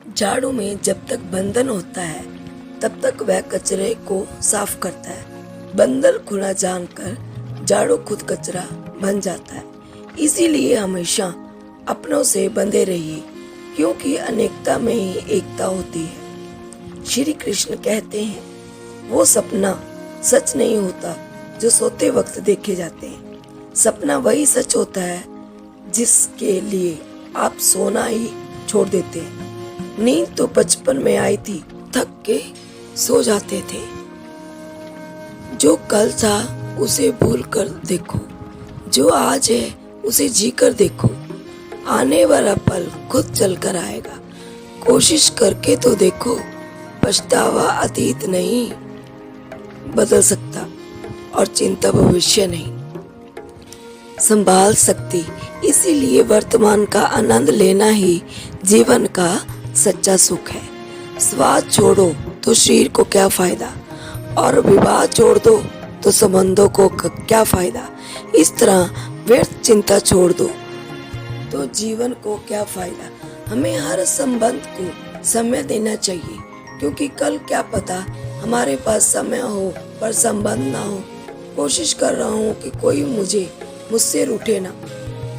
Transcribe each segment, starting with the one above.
झाड़ू में जब तक बंधन होता है तब तक वह कचरे को साफ करता है। बंधन खुला जानकर झाड़ू खुद कचरा बन जाता है। इसीलिए हमेशा अपनों से बंधे रहिए, क्योंकि अनेकता में ही एकता होती है। श्री कृष्ण कहते हैं, वो सपना सच नहीं होता जो सोते वक्त देखे जाते हैं। सपना वही सच होता है जिसके लिए आप सोना ही छोड़ देते हैं। नींद तो बचपन में आई थी, थक के सो जाते थे। जो कल था उसे भूल कर देखो, जो आज है उसे जी कर देखो। आने वाला पल खुद चल कर आएगा, कोशिश करके तो देखो। पछतावा अतीत नहीं बदल सकता और चिंता भविष्य नहीं संभाल सकती। इसीलिए वर्तमान का आनंद लेना ही जीवन का सच्चा सुख है। स्वाद छोड़ो तो शरीर को क्या फायदा, और विवाह छोड़ दो तो संबंधों को क्या फायदा। इस तरह व्यर्थ चिंता छोड़ दो तो जीवन को क्या फायदा। हमें हर संबंध को समय देना चाहिए, क्योंकि कल क्या पता हमारे पास समय हो पर संबंध ना हो। कोशिश कर रहा हूँ कि कोई मुझसे रूठे ना,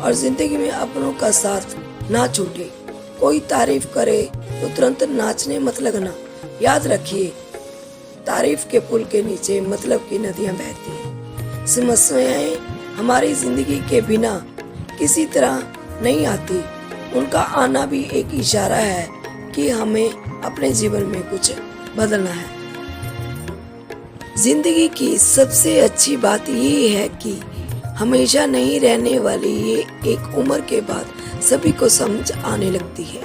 और जिंदगी में अपनों का साथ ना छूटे। कोई तारीफ करे तो तुरंत नाचने मत लगना। याद रखिए, तारीफ के पुल के नीचे मतलब की नदियां बहती हैं। समस्याएं हमारी जिंदगी के बिना किसी तरह नहीं आती। उनका आना भी एक इशारा है कि हमें अपने जीवन में कुछ बदलना है। जिंदगी की सबसे अच्छी बात ये है कि हमेशा नहीं रहने वाली ये एक उम्र के बाद सभी को समझ आने लगती है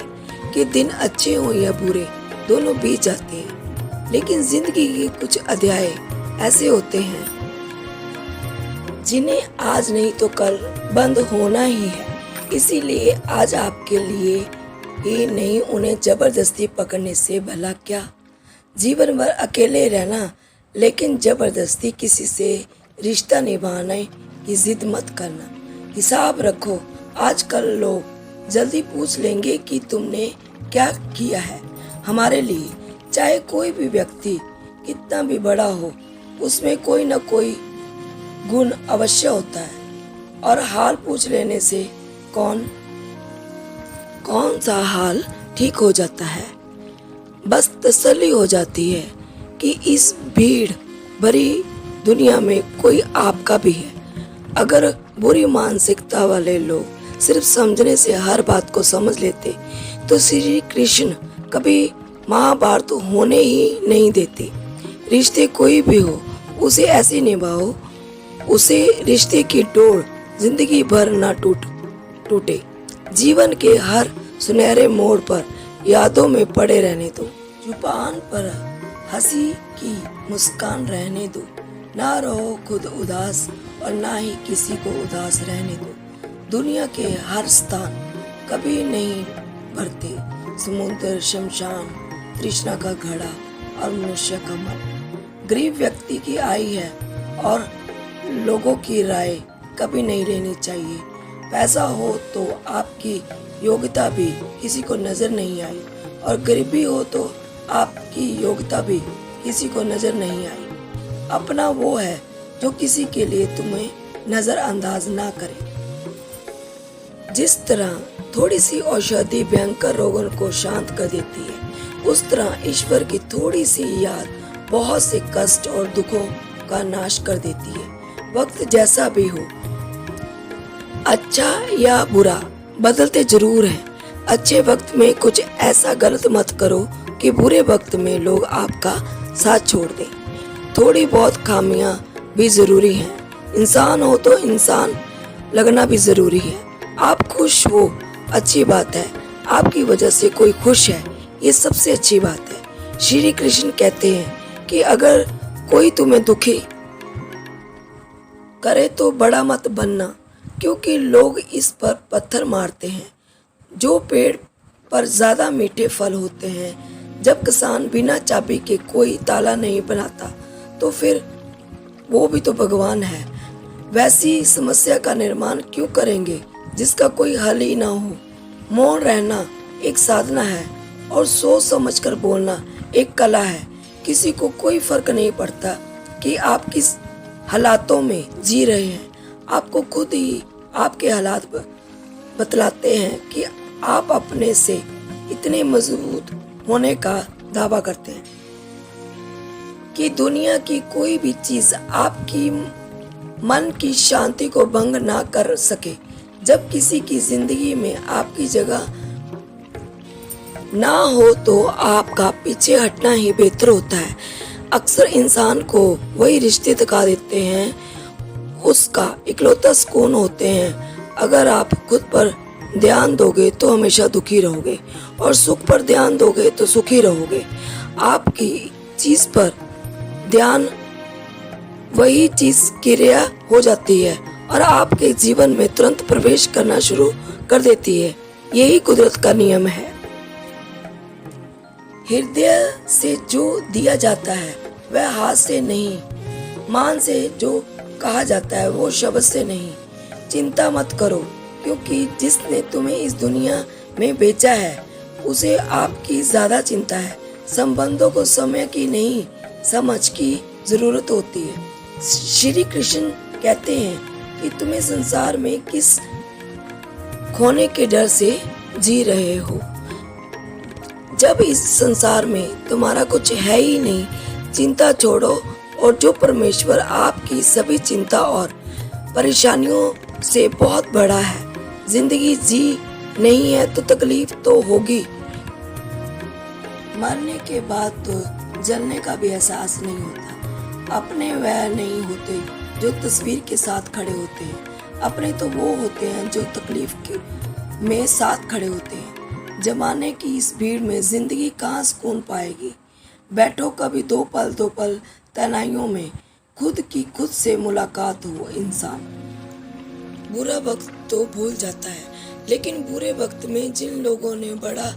कि दिन अच्छे हो या बुरे दोनों बीत जाते हैं। लेकिन जिंदगी के कुछ अध्याय ऐसे होते हैं जिन्हें आज नहीं तो कल बंद होना ही है। इसीलिए आज आपके लिए ही नहीं, उन्हें जबरदस्ती पकड़ने से भला क्या। जीवन भर अकेले रहना, लेकिन जबरदस्ती किसी से रिश्ता निभाने की जिद मत करना। हिसाब रखो, आजकल लोग जल्दी पूछ लेंगे कि तुमने क्या किया है हमारे लिए। चाहे कोई भी व्यक्ति कितना भी बड़ा हो, उसमें कोई न कोई गुण अवश्य होता है, और हाल पूछ लेने से कौन सा हाल ठीक हो जाता है। बस तसल्ली हो जाती है कि इस भीड़ भरी दुनिया में कोई आपका भी है। अगर बुरी मानसिकता वाले लोग सिर्फ समझने से हर बात को समझ लेते तो श्री कृष्ण कभी महाभारत होने ही नहीं देते। रिश्ते कोई भी हो, उसे ऐसे निभाओ, उसे रिश्ते की डोर जिंदगी भर ना टूटे। जीवन के हर सुनहरे मोड़ पर यादों में पड़े रहने दो। जुबान पर हंसी की मुस्कान रहने दो। ना रहो खुद उदास और ना ही किसी को उदास रहने दो। दुनिया के हर स्थान कभी नहीं भरते। समुद्र, शमशान, तृष्णा का घड़ा और मनुष्य का मन। गरीब व्यक्ति की आई है और लोगों की राय कभी नहीं लेनी चाहिए। पैसा हो तो आपकी योग्यता भी किसी को नजर नहीं आई, और गरीबी हो तो आपकी योग्यता भी किसी को नजर नहीं आई। अपना वो है जो किसी के लिए तुम्हें नजरअंदाज ना करे। जिस तरह थोड़ी सी औषधि भयंकर रोगों को शांत कर देती है, उस तरह ईश्वर की थोड़ी सी याद बहुत से कष्ट और दुखों का नाश कर देती है। वक्त जैसा भी हो, अच्छा या बुरा, बदलते जरूर हैं। अच्छे वक्त में कुछ ऐसा गलत मत करो कि बुरे वक्त में लोग आपका साथ छोड़ दें। थोड़ी बहुत खामियां भी जरूरी हैं। इंसान हो तो इंसान लगना भी जरूरी है। आप खुश हो, अच्छी बात है। आपकी वजह से कोई खुश है, ये सबसे अच्छी बात है। श्री कृष्ण कहते हैं कि अगर कोई तुम्हें दुखी करे तो बड़ा मत बनना, क्योंकि लोग इस पर पत्थर मारते हैं। जो पेड़ पर ज्यादा मीठे फल होते हैं, जब किसान बिना चाबी के कोई ताला नहीं बनाता, तो फिर वो भी तो भगवान है। वैसी समस्या का निर्माण क्यों करेंगे जिसका कोई हल ही ना हो। मौन रहना एक साधना है और सोच समझकर बोलना एक कला है। किसी को कोई फर्क नहीं पड़ता कि आप किस हालातों में जी रहे हैं। आपको खुद ही आपके हालात बतलाते हैं कि आप अपने से इतने मजबूत होने का दावा करते हैं कि दुनिया की कोई भी चीज आपकी मन की शांति को भंग ना कर सके। जब किसी की जिंदगी में आपकी जगह ना हो तो आपका पीछे हटना ही बेहतर होता है। अक्सर इंसान को वही रिश्ते दिखा देते हैं उसका इकलौता सुकून होते हैं। अगर आप खुद पर ध्यान दोगे तो हमेशा दुखी रहोगे और सुख पर ध्यान दोगे तो सुखी रहोगे। आपकी चीज पर ध्यान वही चीज क्रिया हो जाती है और आपके जीवन में तुरंत प्रवेश करना शुरू कर देती है। यही कुदरत का नियम है। हृदय से जो दिया जाता है वह हाथ से नहीं, मान से जो कहा जाता है वो शब्द से नहीं। चिंता मत करो, क्योंकि जिसने तुम्हें इस दुनिया में भेजा है उसे आपकी ज्यादा चिंता है। संबंधों को समय की नहीं समझ की जरूरत होती है। श्री कृष्ण कहते हैं कि तुम्हें संसार में किस खोने के डर से जी रहे हो। जब इस संसार में तुम्हारा कुछ है ही नहीं, चिंता छोड़ो और जो परमेश्वर आपकी सभी चिंता और परेशानियों से बहुत बड़ा है। जिंदगी जी नहीं है तो तकलीफ तो होगी। मरने के बाद तो जलने का भी एहसास नहीं होता। अपने वह नहीं होते जो तस्वीर के साथ खड़े होते हैं। अपने तो वो होते हैं जो तकलीफ के में साथ खड़े होते हैं। जमाने की इस भीड़ में जिंदगी कहाँ सुकून पाएगी। बैठो कभी दो पल तन्हाइयों में खुद की खुद से मुलाकात हो। इंसान बुरा वक्त तो भूल जाता है, लेकिन बुरे वक्त में जिन लोगों ने बड़ा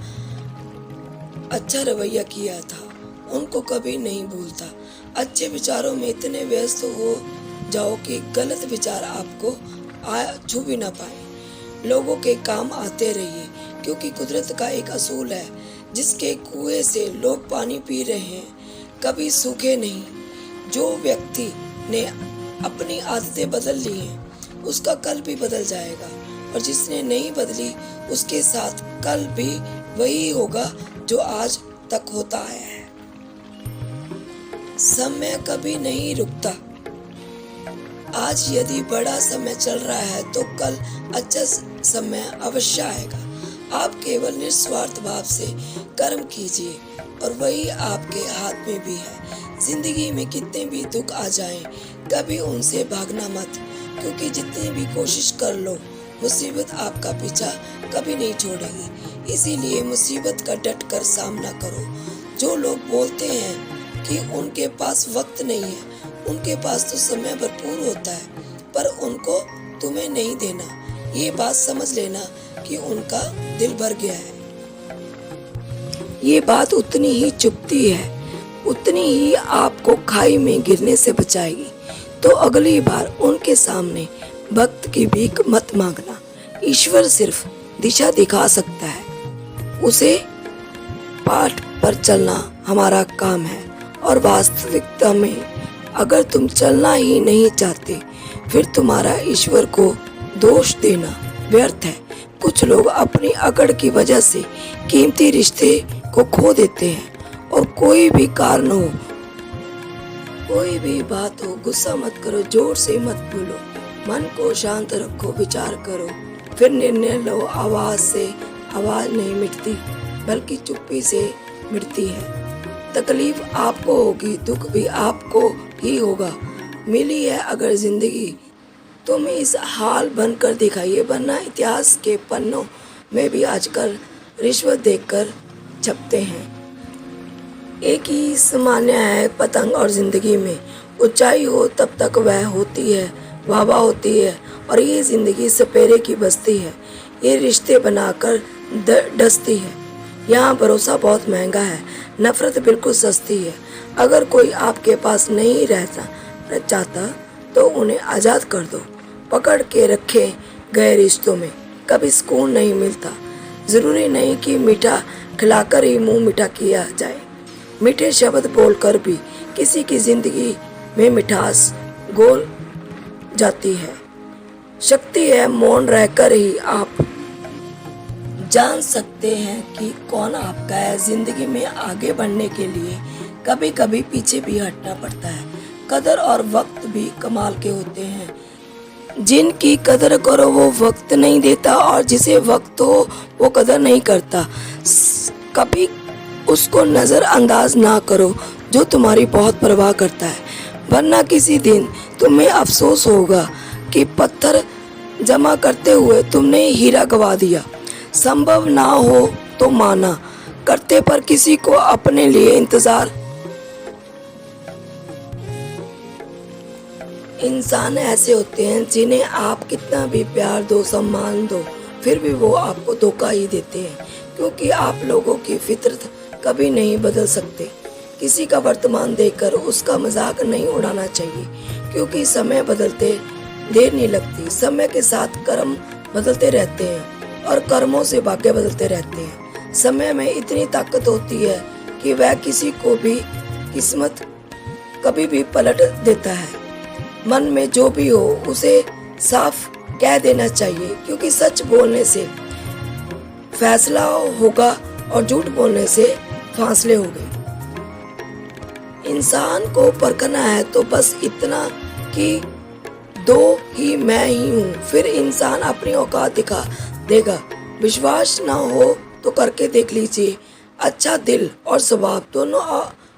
अच्छा रवैया किया था उनको कभी नहीं भूलता। अच्छे विचारों में इतने व्यस्त हो जाओ कि गलत विचार आपको छू भी ना पाए। लोगों के काम आते रहिए, क्योंकि कुदरत का एक असूल है, जिसके कुएं से लोग पानी पी रहे हैं कभी सूखे नहीं। जो व्यक्ति ने अपनी आदतें बदल ली हैं उसका कल भी बदल जाएगा, और जिसने नहीं बदली उसके साथ कल भी वही होगा जो आज तक होता आया है। समय कभी नहीं रुकता। आज यदि बड़ा समय चल रहा है तो कल अच्छा समय अवश्य आएगा। आप केवल निस्वार्थ भाव से कर्म कीजिए और वही आपके हाथ में भी है। जिंदगी में कितने भी दुख आ जाएं, कभी उनसे भागना मत, क्योंकि जितनी भी कोशिश कर लो मुसीबत आपका पीछा कभी नहीं छोड़ेगी। इसीलिए मुसीबत का डट कर सामना करो। जो लोग बोलते हैं कि उनके पास वक्त नहीं है, उनके पास तो समय भरपूर होता है, पर उनको तुम्हें नहीं देना। ये बात समझ लेना कि उनका दिल भर गया है। ये बात उतनी ही चुभती है, उतनी ही आपको खाई में गिरने से बचाएगी। तो अगली बार उनके सामने भक्त की भीख मत मांगना। ईश्वर सिर्फ दिशा दिखा सकता है, उसे पाठ पर चलना हमारा काम है। और वास्तविकता में अगर तुम चलना ही नहीं चाहते, फिर तुम्हारा ईश्वर को दोष देना व्यर्थ है। कुछ लोग अपनी अकड़ की वजह से कीमती रिश्ते को खो देते हैं, और कोई भी कारण हो, कोई भी बात हो, गुस्सा मत करो, जोर से मत बोलो, मन को शांत रखो, विचार करो, फिर निर्णय लो। आवाज से आवाज नहीं मिटती, बल्कि चुप्पी से मिटती है। तकलीफ आपको होगी, दुख भी आपको ही होगा। मिली है अगर जिंदगी, तुम इस हाल बनकर दिखाइए, वरना इतिहास के पन्नों में भी आजकल रिश्वत देकर छपते हैं। एक ही सामान्य है पतंग और जिंदगी में। ऊंचाई हो तब तक वह होती है, वाहवा होती है, और ये जिंदगी सपेरे की बस्ती है। ये रिश्ते बनाकर डसती है। यहाँ भरोसा बहुत महंगा है, नफरत बिल्कुल सस्ती है। अगर कोई आपके पास नहीं रहना चाहता तो उन्हें आज़ाद कर दो। पकड़ के रखे गए रिश्तों में कभी सुकून नहीं मिलता। ज़रूरी नहीं कि मीठा खिलाकर ही मुंह मीठा किया जाए। मीठे शब्द बोलकर भी किसी की जिंदगी में मिठास घोल जाती है। शक्ति है मौन रहकर ही आप जान सकते हैं कि कौन आपका है। जिंदगी में आगे बढ़ने के लिए कभी कभी पीछे भी हटना पड़ता है। कदर और वक्त भी कमाल के होते हैं। जिनकी कदर करो वो वक्त नहीं देता, और जिसे वक्त हो वो कदर नहीं करता। कभी उसको नज़रअंदाज ना करो जो तुम्हारी बहुत परवाह करता है, वरना किसी दिन तुम्हें अफसोस होगा कि पत्थर जमा करते हुए तुमने हीरा गवा दिया। संभव ना हो तो माना करते, पर किसी को अपने लिए इंतजार। इंसान ऐसे होते हैं जिन्हें आप कितना भी प्यार दो, सम्मान दो, फिर भी वो आपको धोखा ही देते हैं, क्योंकि आप लोगों की फितरत कभी नहीं बदल सकते। किसी का वर्तमान देखकर उसका मजाक नहीं उड़ाना चाहिए, क्योंकि समय बदलते देर नहीं लगती। समय के साथ कर्म बदलते रहते हैं और कर्मों से भाग्य बदलते रहते हैं। समय में इतनी ताकत होती है कि वह किसी को भी किस्मत कभी भी पलट देता है। मन में जो भी हो उसे साफ कह देना चाहिए, क्योंकि सच बोलने से फैसला होगा और झूठ बोलने से फासले होंगे। इंसान को परखना है तो बस इतना कि दो ही मैं ही हूँ, फिर इंसान अपनी औकात दिखा देगा। विश्वास ना हो तो करके देख लीजिए। अच्छा दिल और स्वभाव दोनों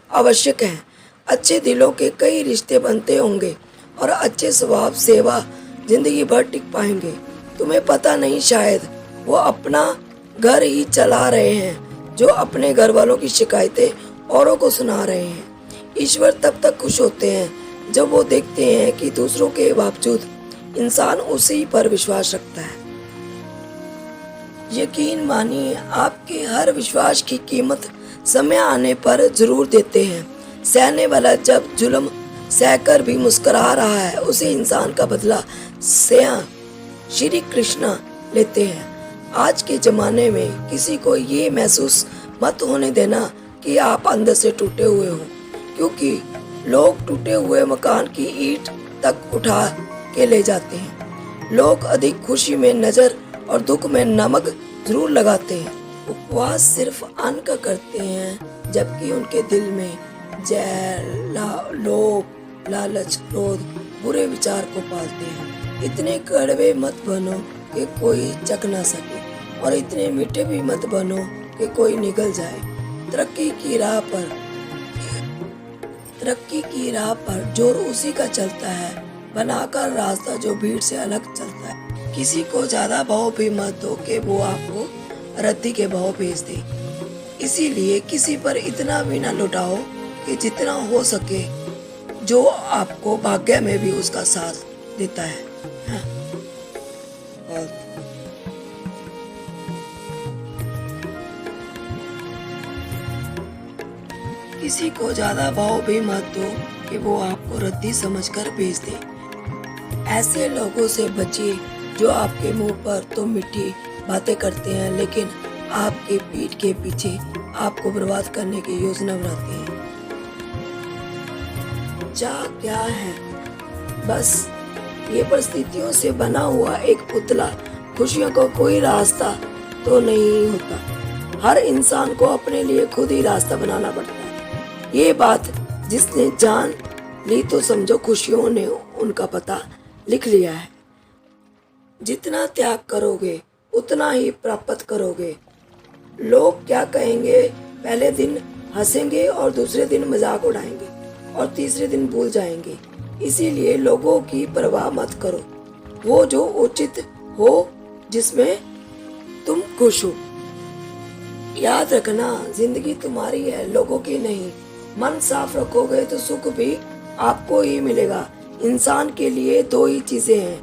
आवश्यक हैं। अच्छे दिलों के कई रिश्ते बनते होंगे और अच्छे स्वभाव सेवा जिंदगी भर टिक पाएंगे। तुम्हें पता नहीं, शायद वो अपना घर ही चला रहे हैं जो अपने घर वालों की शिकायतें औरों को सुना रहे हैं। ईश्वर तब तक खुश होते हैं जब वो देखते हैं कि दूसरों के बावजूद इंसान उसी पर विश्वास रखता है। यकीन मानिए, आपके हर विश्वास की कीमत समय आने पर जरूर देते हैं। सहने वाला जब जुल्म सहकर भी मुस्कुरा रहा है, उसे इंसान का बदला स्वयं श्री कृष्ण लेते हैं। आज के जमाने में किसी को ये महसूस मत होने देना कि आप अंदर से टूटे हुए हो, क्योंकि लोग टूटे हुए मकान की ईंट तक उठा के ले जाते हैं। लोग अधिक खुशी में नजर और दुख में नमक जरूर लगाते हैं। उपवास सिर्फ अन्न का करते हैं, जबकि उनके दिल में जहर, लोभ, लालच, क्रोध, बुरे विचार को पालते हैं। इतने कड़वे मत बनो कि कोई चख ना सके, और इतने मीठे भी मत बनो कि कोई निगल जाए। तरक्की की राह पर जोर उसी का चलता है, बनाकर रास्ता जो भीड़ से अलग चलता है। किसी को ज्यादा भाव भी मत दो कि वो आपको रद्दी के भाव भेज दे। इसीलिए किसी पर इतना भी ना लुटाओ कि जितना हो सके जो आपको भाग्य में भी उसका साथ देता है। हाँ। और किसी को ज्यादा भाव भी मत दो कि वो आपको रद्दी समझकर भेज दे। ऐसे लोगों से बचिए जो आपके मुंह पर तो मीठी बातें करते हैं, लेकिन आपके पीठ के पीछे आपको बर्बाद करने की योजना बनाते हैं। चाह क्या है? बस ये परिस्थितियों से बना हुआ एक पुतला। खुशियों का कोई रास्ता तो नहीं होता। हर इंसान को अपने लिए खुद ही रास्ता बनाना पड़ता है। ये बात जिसने जान ली तो समझो खुशियों ने उनका पता लिख लिया है। जितना त्याग करोगे उतना ही प्राप्त करोगे। लोग क्या कहेंगे? पहले दिन हंसेंगे और दूसरे दिन मजाक उड़ाएंगे और तीसरे दिन भूल जाएंगे। इसीलिए लोगों की परवाह मत करो। वो जो उचित हो, जिसमें तुम खुश हो। याद रखना, जिंदगी तुम्हारी है, लोगों की नहीं। मन साफ रखोगे तो सुख भी आपको ही मिलेगा। इंसान के लिए दो ही चीजें हैं,